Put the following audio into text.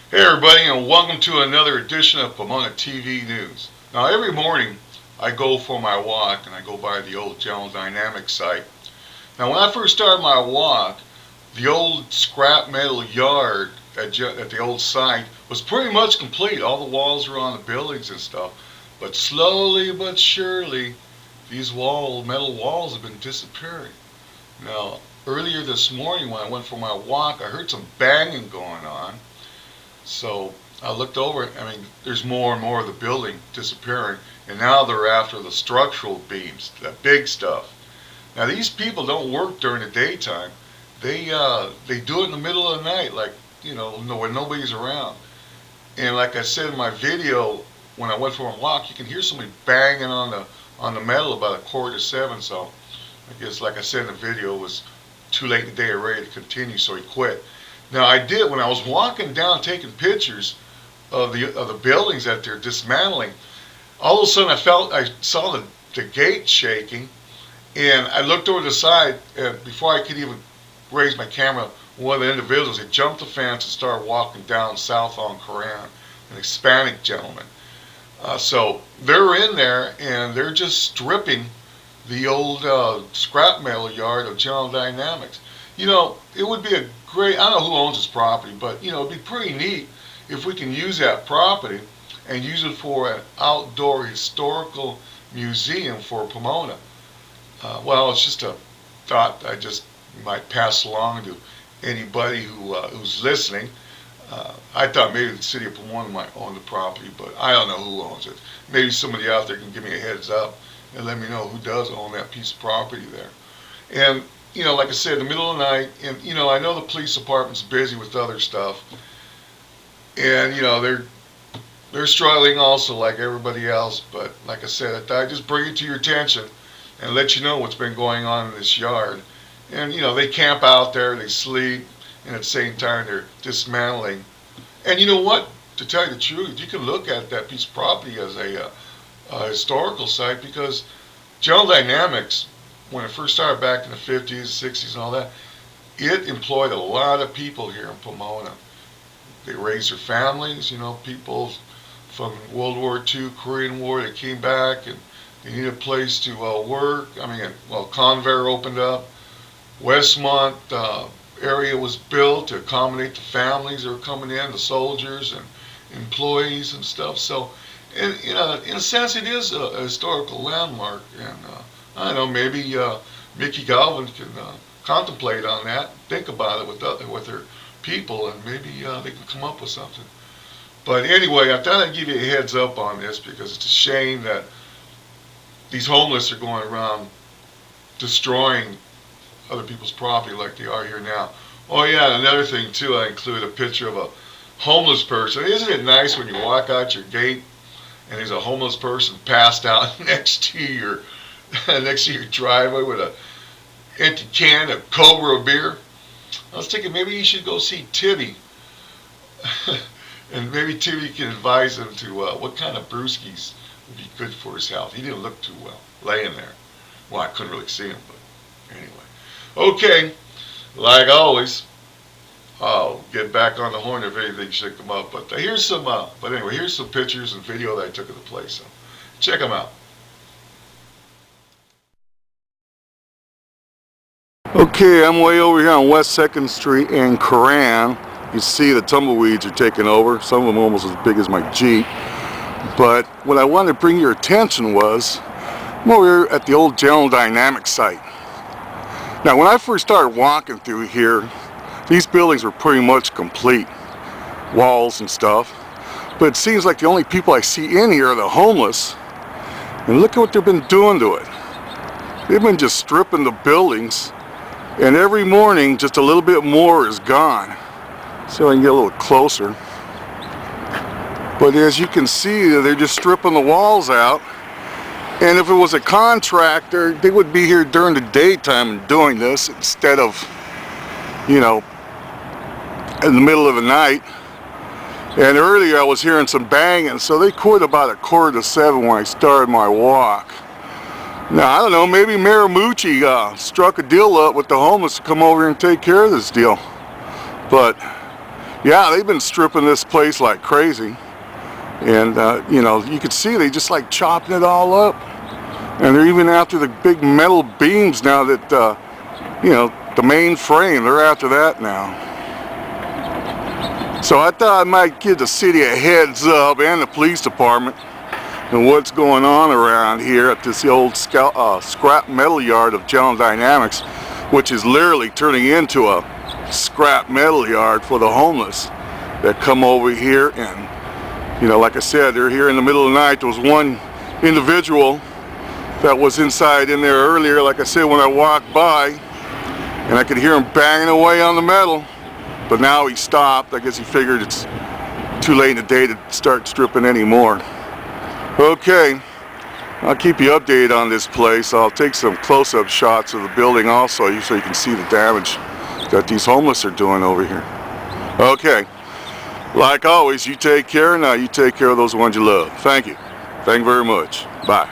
Hey everybody, and welcome to another edition of Pomona TV News. Now every morning I go for my walk and I go by the old General Dynamics site. Now when I first started my walk, the old scrap metal yard at the old site was pretty much complete. All the walls were on the buildings and stuff. But slowly but surely, these metal walls have been disappearing. Now earlier this morning when I went for my walk, I heard some banging going on. So I looked over it. I mean, there's more and more of the building disappearing, and now they're after the structural beams, the big stuff. Now these people don't work during the daytime. They do it in the middle of the night, like when nobody's around. And like I said in my video, when I went for a walk, you can hear somebody banging on the metal about 6:45. So I guess, like I said in the video, it was too late in the day already to continue, so he quit. Now I did when I was walking down taking pictures of the buildings that they're dismantling. All of a sudden I saw the gate shaking, and I looked over the side, and before I could even raise my camera, one of the individuals had jumped the fence and started walking down south on Koran, an Hispanic gentleman. So they're in there and they're just stripping the old scrap metal yard of General Dynamics. It would be a great, I don't know who owns this property, but it'd be pretty neat if we can use that property and use it for an outdoor historical museum for Pomona. Well, it's just a thought I just might pass along to anybody who's listening. I thought maybe the city of Pomona might own the property, but I don't know who owns it. Maybe somebody out there can give me a heads up and let me know who does own that piece of property there. And like I said, in the middle of the night, and I know the police department's busy with other stuff, and they're struggling also like everybody else. But like I said, I thought I'd just bring it to your attention and let you know what's been going on in this yard. And they camp out there, they sleep, and at the same time they're dismantling. And you know what? To tell you the truth, you can look at that piece of property as a historical site, because General Dynamics, when it first started back in the 50s, 60s, and all that, it employed a lot of people here in Pomona. They raised their families, people from World War II, Korean War, they came back and they needed a place to work. I mean, Convair opened up. Westmont area was built to accommodate the families that were coming in, the soldiers and employees and stuff. So, in a sense, it is a historical landmark. And I don't know, maybe Mickey Galvin can contemplate on that, think about it with their people, and maybe they can come up with something. But anyway, I thought I'd give you a heads up on this, because it's a shame that these homeless are going around destroying other people's property like they are here now. Oh yeah, another thing too, I include a picture of a homeless person. Isn't it nice when you walk out your gate and there's a homeless person passed out next to your driveway with a empty can of Cobra beer? I was thinking maybe you should go see Tibby, and maybe Tibby can advise him to what kind of brewskis would be good for his health. He didn't look too well laying there. Well, I couldn't really see him, but anyway. Okay, like always, I'll get back on the horn if anything should come up. But here's some pictures and video that I took of the place. So check them out. Okay, I'm way over here on West 2nd Street in Koran. You see the tumbleweeds are taking over. Some of them almost as big as my Jeep. But what I wanted to bring your attention was, I'm over here at the old General Dynamics site. Now, when I first started walking through here, these buildings were pretty much complete, walls and stuff. But it seems like the only people I see in here are the homeless. And look at what they've been doing to it. They've been just stripping the buildings, and every morning just a little bit more is gone. So I can get a little closer. But as you can see, they're just stripping the walls out. And if it was a contractor, they would be here during the daytime and doing this instead of, in the middle of the night. And earlier I was hearing some banging, so they quit about 6:45 when I started my walk. Now, I don't know, maybe Maramucci struck a deal up with the homeless to come over here and take care of this deal. But, Yeah, they've been stripping this place like crazy. And, you know, you can see they just like chopping it all up. And they're even after the big metal beams now that, you know, the main frame, they're after that now. So I thought I might give the city a heads up and the police department and what's going on around here at this old scrap metal yard of General Dynamics, which is literally turning into a scrap metal yard for the homeless that come over here. And, you know, like I said, they're here in the middle of the night. There was one individual that was inside in there earlier, like I said, when I walked by, and I could hear him banging away on the metal, but now he stopped. I guess he figured it's too late in the day to start stripping anymore. Okay, I'll keep you updated on this place. I'll take some close-up shots of the building also, so you can see the damage that these homeless are doing over here. Okay, like always, you take care. Now you take care of those ones you love. Thank you. Thank you very much. Bye.